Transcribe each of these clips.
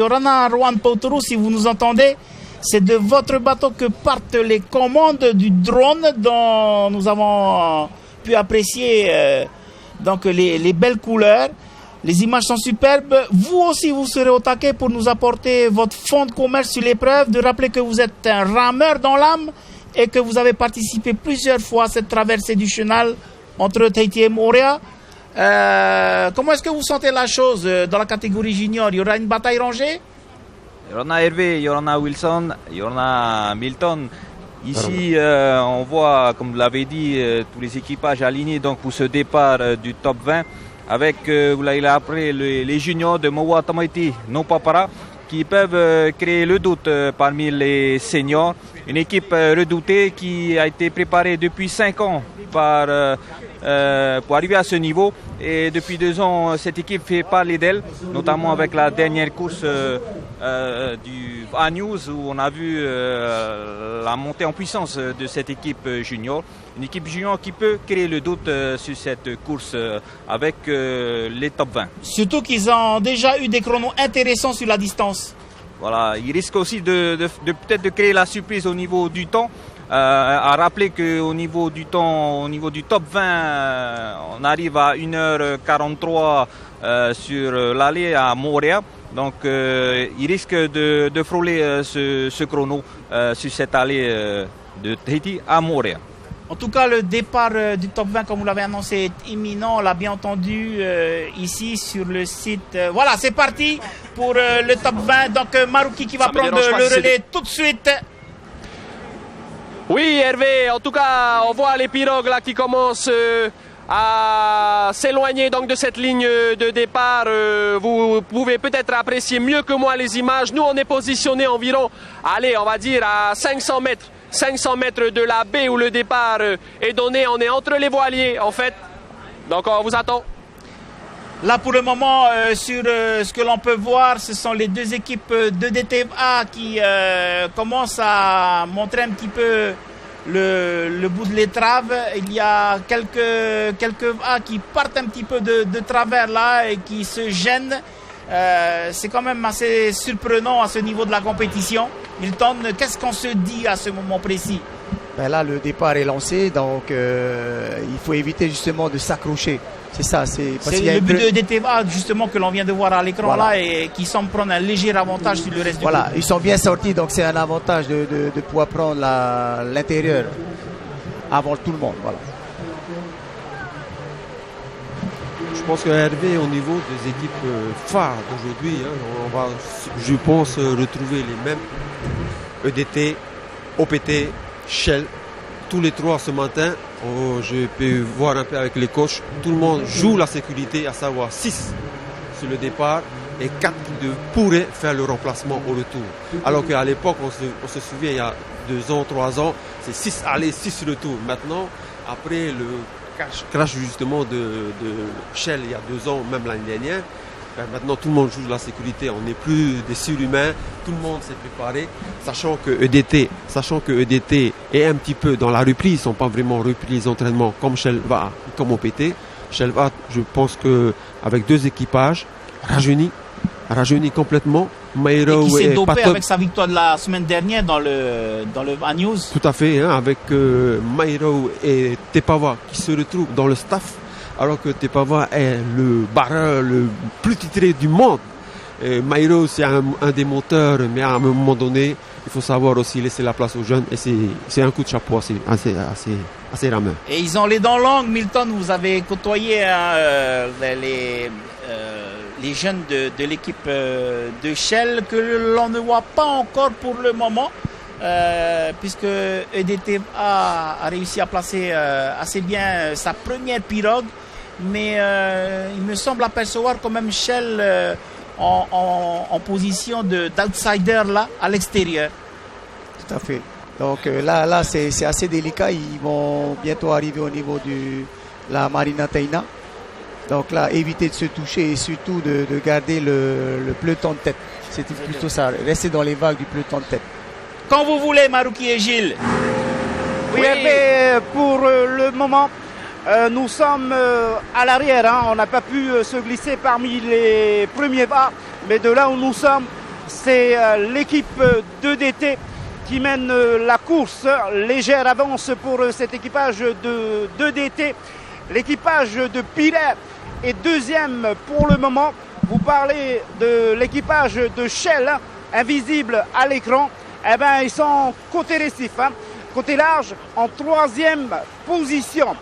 Yorana Juan Pautoro, si vous nous entendez, c'est de votre bateau que partent les commandes du drone dont nous avons pu apprécier donc les belles couleurs. Les images sont superbes. Vous aussi, vous serez au taquet pour nous apporter votre fonds de commerce sur l'épreuve. De rappeler que vous êtes un rameur dans l'âme et que vous avez participé plusieurs fois à cette traversée du chenal entre Tahiti et Moorea. Comment est-ce que vous sentez la chose dans la catégorie junior? Il y aura une bataille rangée? Yorana Hervé, Yorana Wilson, Yorana Milton. Ici, on voit, comme vous l'avez dit, tous les équipages alignés donc, pour ce départ du top 20 avec, vous l'avez appelé, les juniors de Moa Tamaiti, non Papara, qui peuvent créer le doute parmi les seniors. Une équipe redoutée qui a été préparée depuis 5 ans pour arriver à ce niveau. Et depuis 2 ans, cette équipe fait parler d'elle, notamment avec la dernière course du A-News où on a vu la montée en puissance de cette équipe junior. Une équipe junior qui peut créer le doute sur cette course avec les top 20. Surtout qu'ils ont déjà eu des chronos intéressants sur la distance. Voilà, ils risquent aussi de peut-être de créer la surprise au niveau du temps. À rappeler qu'au niveau du temps, au niveau du top 20, on arrive à 1h43 sur l'aller à Moorea. Donc il risque de frôler ce chrono sur cette allée de Tahiti à Moorea. En tout cas, le départ du top 20, comme vous l'avez annoncé, est imminent. On l'a bien entendu ici sur le site. Voilà, c'est parti pour le top 20. Donc Maruki qui va prendre le relais tout de suite. Oui, Hervé, en tout cas, on voit les pirogues là qui commencent à s'éloigner donc de cette ligne de départ. Vous pouvez peut-être apprécier mieux que moi les images. Nous, on est positionné environ, allez, on va dire à 500 mètres. 500 mètres de la baie où le départ est donné. On est entre les voiliers, en fait. Donc, on vous attend. Là, pour le moment, sur ce que l'on peut voir, ce sont les 2 équipes de DTFA qui commencent à montrer un petit peu le bout de l'étrave. Il y a quelques A qui partent un petit peu de travers là et qui se gênent. C'est quand même assez surprenant à ce niveau de la compétition. Milton, qu'est-ce qu'on se dit à ce moment précis? Ben là, le départ est lancé, donc il faut éviter justement de s'accrocher. C'est ça. C'est le but de DTVA justement que l'on vient de voir à l'écran voilà. Là et qui semble prendre un léger avantage sur le reste du Voilà, ils sont bien sortis, donc c'est un avantage de pouvoir prendre l'intérieur avant tout le monde. Voilà. Je pense que Hervé, au niveau des équipes phares d'aujourd'hui, on va, je pense, retrouver les mêmes EDT, OPT, Shell, tous les 3 ce matin. Je peux voir un peu avec les coachs, tout le monde joue la sécurité, à savoir 6 sur le départ et 4 qui pourraient faire le remplacement au retour. Alors qu'à l'époque, on se souvient, il y a 2 ans, 3 ans, c'est 6 aller, 6 retour. Maintenant, après le crash justement de Shell il y a 2 ans, même l'année dernière, maintenant tout le monde joue la sécurité, on n'est plus des surhumains, tout le monde s'est préparé, sachant que EDT est un petit peu dans la reprise, ils ne sont pas vraiment repris les entraînements comme Shell va, comme OPT. Shell va, je pense qu'avec 2 équipages, rajeuni complètement, Mairo et qui s'est dopé Patton, avec sa victoire de la semaine dernière dans le A-News. Tout à fait, avec Mairo et Tepava qui se retrouvent dans le staff, alors que Tepava est le barreur le plus titré du monde. Mairo, c'est un des moteurs, mais à un moment donné, il faut savoir aussi laisser la place aux jeunes, et c'est un coup de chapeau assez rameur. Et ils ont les dents longues, Milton, vous avez côtoyé les jeunes de l'équipe de Shell que l'on ne voit pas encore pour le moment, puisque EDT a réussi à placer assez bien sa première pirogue, mais il me semble apercevoir quand même Shell en position d'outsider là, à l'extérieur. Tout à fait. Donc là c'est assez délicat, ils vont bientôt arriver au niveau de la Marina Taina. Donc là, éviter de se toucher et surtout de garder le peloton de tête. C'était plutôt ça, rester dans les vagues du peloton de tête. Quand vous voulez, Maruki et Gilles. Oui, Hervé, pour le moment, nous sommes à l'arrière. On n'a pas pu se glisser parmi les premiers pas. Mais de là où nous sommes, c'est l'équipe 2DT qui mène la course. Légère avance pour cet équipage de 2DT. L'équipage de Pirelli est deuxième pour le moment. Vous parlez de l'équipage de Shell, invisible à l'écran. Eh bien, ils sont côté récif, côté large, en troisième position.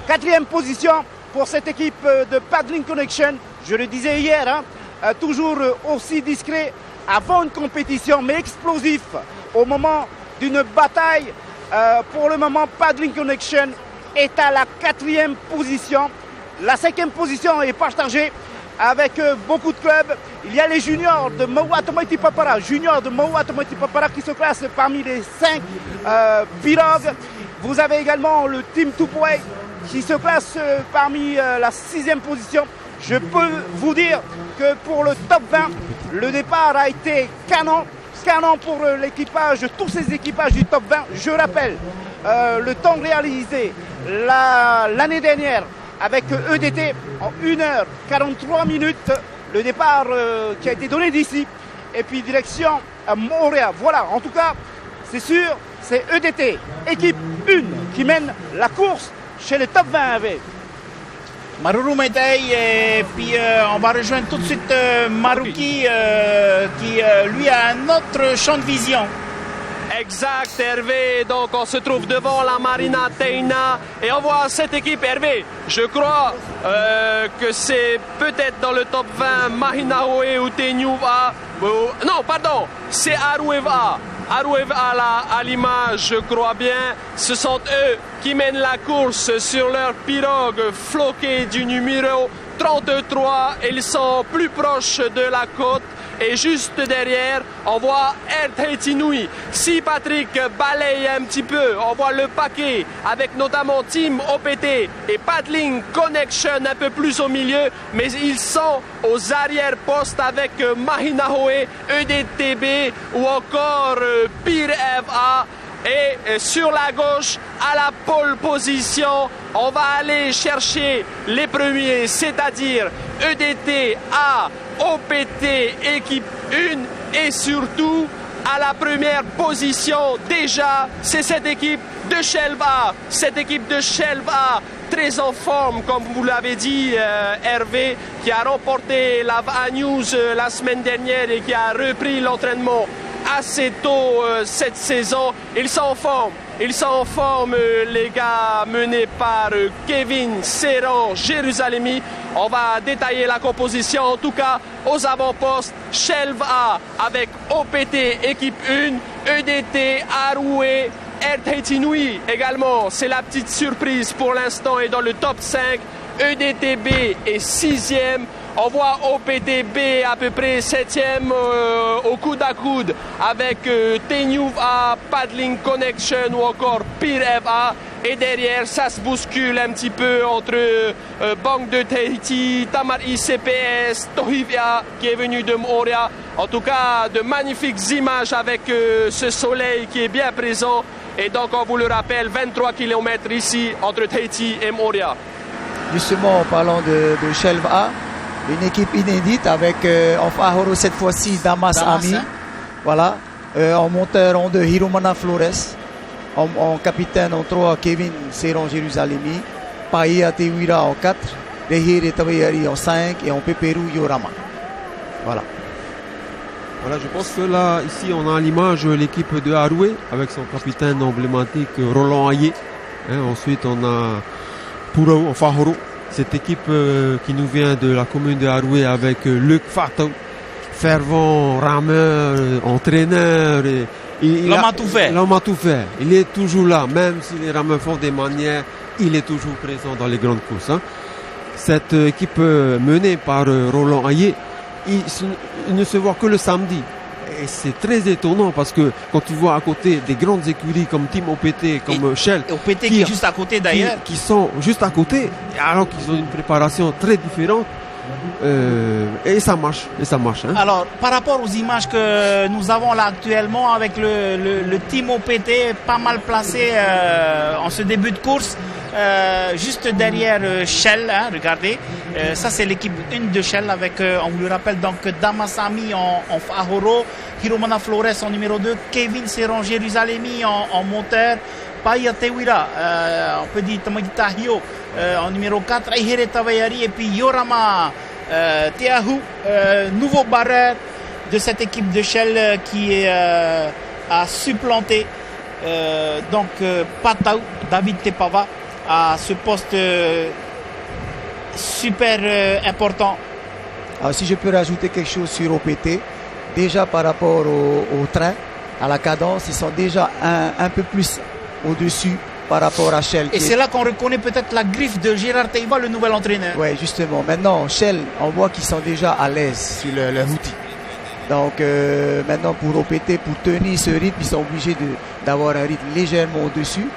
Quatrième position pour cette équipe de Paddling Connection. Je le disais hier, toujours aussi discret avant une compétition, mais explosif au moment d'une bataille. Pour le moment, Paddling Connection est à la quatrième position. La cinquième position est partagée avec beaucoup de clubs. Il y a les juniors de Mawatomaiti Papara, qui se classent parmi les 5 pirogues. Vous avez également le Team Tupoué qui se classe parmi la 6e position. Je peux vous dire que pour le top 20, le départ a été canon pour l'équipage, tous ces équipages du top 20. Je rappelle le temps réalisé l'année dernière avec EDT en 1h43 minutes. Le départ qui a été donné d'ici. Et puis direction Montréal. Voilà, en tout cas, c'est sûr, c'est EDT, équipe 1, qui mène la course chez le top 20 AV. Maruru Meitei, et puis on va rejoindre tout de suite Maruki qui lui a un autre champ de vision. Exact, Hervé. Donc on se trouve devant la Marina Teina et on voit cette équipe, Hervé. Je crois que c'est peut-être dans le top 20 Mahinaoe ou Tenyuva. Non, pardon, c'est Arueva. Arueva là, à l'image, je crois bien. Ce sont eux qui mènent la course sur leur pirogue floquée du numéro 33. Ils sont plus proches de la côte. Et juste derrière, on voit Erthetinui. Si Patrick balaye un petit peu, on voit le paquet avec notamment Team OPT et Paddling Connection un peu plus au milieu. Mais ils sont aux arrière-postes avec Mahinaoe, EDTB ou encore PIRFA. Et sur la gauche, à la pole position, on va aller chercher les premiers, c'est-à-dire EDT, A, OPT, équipe 1 et surtout à la première position déjà, c'est cette équipe de Shelva. Cette équipe de Shelva, très en forme, comme vous l'avez dit, Hervé, qui a remporté la VA News la semaine dernière et qui a repris l'entraînement assez tôt cette saison. Ils sont en forme. Ils sont en forme, les gars, menés par Kevin Serran, Jérusalemi. On va détailler la composition. En tout cas, aux avant-postes, Shelva avec OPT, équipe 1, EDT, Aroué, Erthetinui également. C'est la petite surprise pour l'instant et dans le top 5. EDTB est 6e. On voit OPTB à peu près 7e au coude à coude avec Tenyuva, Paddling Connection ou encore PIRFA. Et derrière, ça se bouscule un petit peu entre Banque de Tahiti, Tamari CPS, Tohivia qui est venu de Montréal. En tout cas, de magnifiques images avec ce soleil qui est bien présent. Et donc, on vous le rappelle, 23 km ici entre Tahiti et Montréal. Justement, en parlant de Shelva, une équipe inédite avec en Fahoro cette fois-ci Damas Ami. Hein? Voilà. En monteur en 2 Hiromana Flores. En capitaine en 3 Kevin Serran Jérusalemi. Paia Tewira en 4. Dehire Tawayari en 5. Et en Peperu Yorama. Voilà. Voilà, je pense que là, ici, on a à l'image l'équipe de Haroué avec son capitaine emblématique Roland Ayé. Ensuite, on a Purao en Fahoro. Cette équipe qui nous vient de la commune de Haroué avec Luc Fatou, fervent rameur, entraîneur. L'homme a tout fait. L'homme a tout fait. Il est toujours là, même si les rameurs font des manières, il est toujours présent dans les grandes courses. Hein. Cette équipe menée par Roland Ayé, il ne se voit que le samedi. Et c'est très étonnant parce que quand tu vois à côté des grandes écuries comme Team OPT, comme Shell, OPT qui est juste à côté d'ailleurs, qui sont juste à côté, alors qu'ils ont une préparation très différente, et ça marche, hein. Alors, par rapport aux images que nous avons là actuellement avec le Team OPT pas mal placé en ce début de course, juste derrière Shell, hein, regardez. Ça, c'est l'équipe 1 de Shell avec, on vous le rappelle, donc Damasami en Fahoro, Hiromana Flores en numéro 2, Kevin Serran Jérusalemi en monteur, Paya Tewira, on peut dire Tamadita Hio en numéro 4, Ehere Tavayari et puis Yorama Teahu, nouveau barreur de cette équipe de Shell qui a supplanté Patau, David Tepava, à ce poste super important. Alors, si je peux rajouter quelque chose sur OPT, déjà par rapport au train, à la cadence, ils sont déjà un peu plus au-dessus par rapport à Shell. Et c'est là qu'on reconnaît peut-être la griffe de Gérard Teiva, le nouvel entraîneur. Oui, justement. Maintenant, Shell, on voit qu'ils sont déjà à l'aise sur le outil. Donc maintenant, pour OPT, pour tenir ce rythme, ils sont obligés d'avoir un rythme légèrement au-dessus.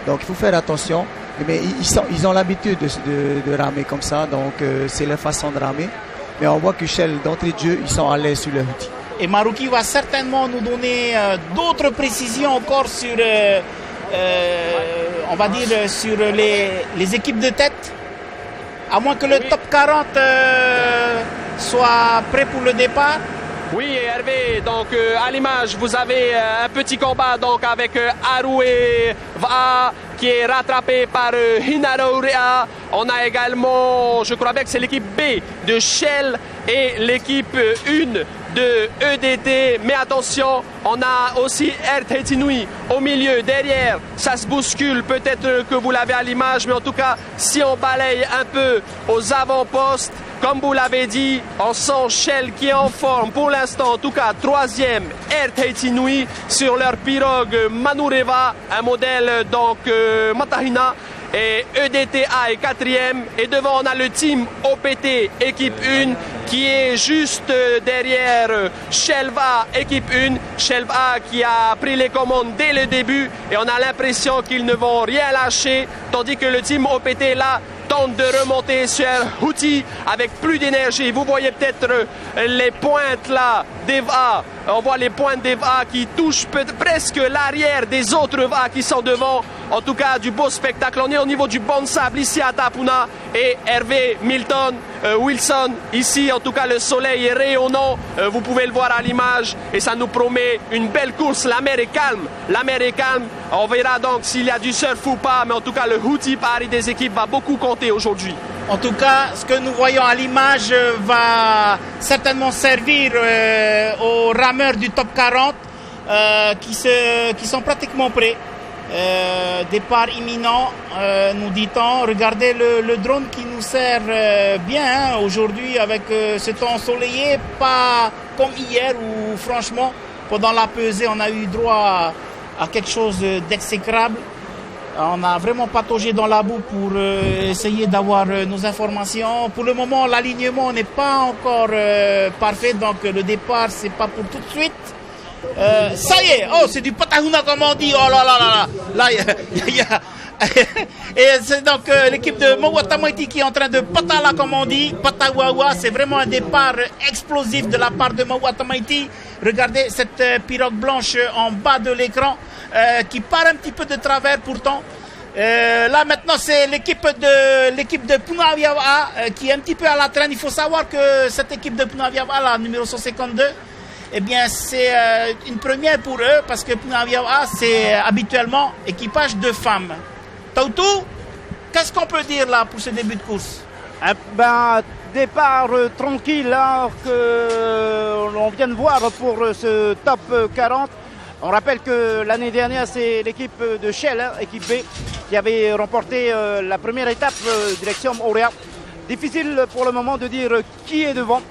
Donc il faut faire attention. Mais ils ont l'habitude de ramer comme ça. Donc c'est leur façon de ramer. Mais on voit que Shell, d'entrée de jeu, ils sont à l'aise sur leur outil. Et Maruki va certainement nous donner d'autres précisions encore sur, on va dire, sur les équipes de tête. À moins que le top 40 soit prêt pour le départ. Oui, Hervé, donc à l'image, vous avez un petit combat donc avec Harué Va qui est rattrapé par Hinaro Urea. On a également, je crois bien que c'est l'équipe B de Shell et l'équipe 1 de EDT. Mais attention, on a aussi RT Inouï au milieu, derrière. Ça se bouscule, peut-être que vous l'avez à l'image, mais en tout cas, si on balaye un peu aux avant-postes, comme vous l'avez dit, on sent Shell qui est en forme pour l'instant. En tout cas, 3e, RT Inouï sur leur pirogue Manureva, un modèle donc Matahina. Et EDTA est 4e. Et devant, on a le team OPT, équipe 1, qui est juste derrière Shelva, équipe 1. Shelva qui a pris les commandes dès le début. Et on a l'impression qu'ils ne vont rien lâcher. Tandis que le team OPT, là, tente de remonter sur Houthi avec plus d'énergie. Vous voyez peut-être les pointes là d'Eva. On voit les pointes d'Eva qui touchent presque l'arrière des autres VA qui sont devant. En tout cas, du beau spectacle. On est au niveau du banc de sable ici à Tapuna. Et Hervé, Milton, Wilson, ici, en tout cas, le soleil est rayonnant. Vous pouvez le voir à l'image. Et ça nous promet une belle course. La mer est calme. La mer est calme. On verra donc s'il y a du surf ou pas. Mais en tout cas, le Houthi Paris des équipes va beaucoup compter aujourd'hui. En tout cas, ce que nous voyons à l'image va certainement servir aux rameurs du top 40 qui sont pratiquement prêts. Départ imminent, nous dit-on. Regardez le drone qui nous sert bien aujourd'hui avec ce temps ensoleillé, pas comme hier où franchement pendant la pesée on a eu droit à quelque chose d'exécrable. On a vraiment pataugé dans la boue pour essayer d'avoir nos informations. Pour le moment, l'alignement n'est pas encore parfait, donc le départ c'est pas pour tout de suite. Ça y est, oh c'est du patahuna comme on dit, oh là là là là, et c'est donc l'équipe de Mawatamaiti qui est en train de patala comme on dit, patawawa, c'est vraiment un départ explosif de la part de Mawatamaiti. Regardez cette pirogue blanche en bas de l'écran qui part un petit peu de travers pourtant. Là maintenant c'est l'équipe de Punaviava qui est un petit peu à la traîne. Il faut savoir que cette équipe de Punaviava, la numéro 152, eh bien, c'est une première pour eux parce que Punaviava, c'est habituellement équipage de femmes. Tautou, qu'est-ce qu'on peut dire là pour ce début de course? Départ tranquille hein, que l'on vient de voir pour ce top 40. On rappelle que l'année dernière, c'est l'équipe de Shell, hein, équipe B, qui avait remporté la première étape direction Auréa. Difficile pour le moment de dire qui est devant.